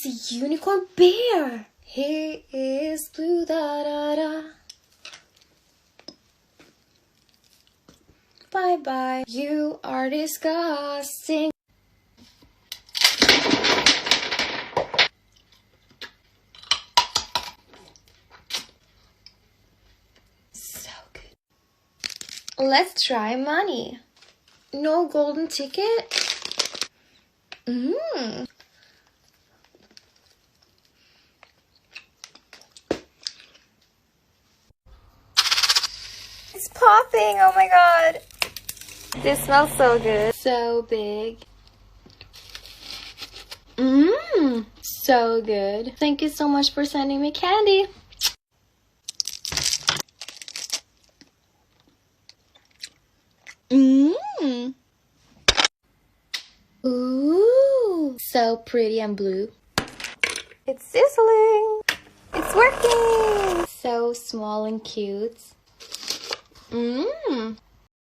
It's a unicorn bear. He is blue da da da. Bye bye. You are disgusting. So good. Let's try money. No golden ticket? It's popping, oh my god. This smells so good. So big. So good. Thank you so much for sending me candy. Ooh, so pretty and blue. It's sizzling. It's working. So small and cute.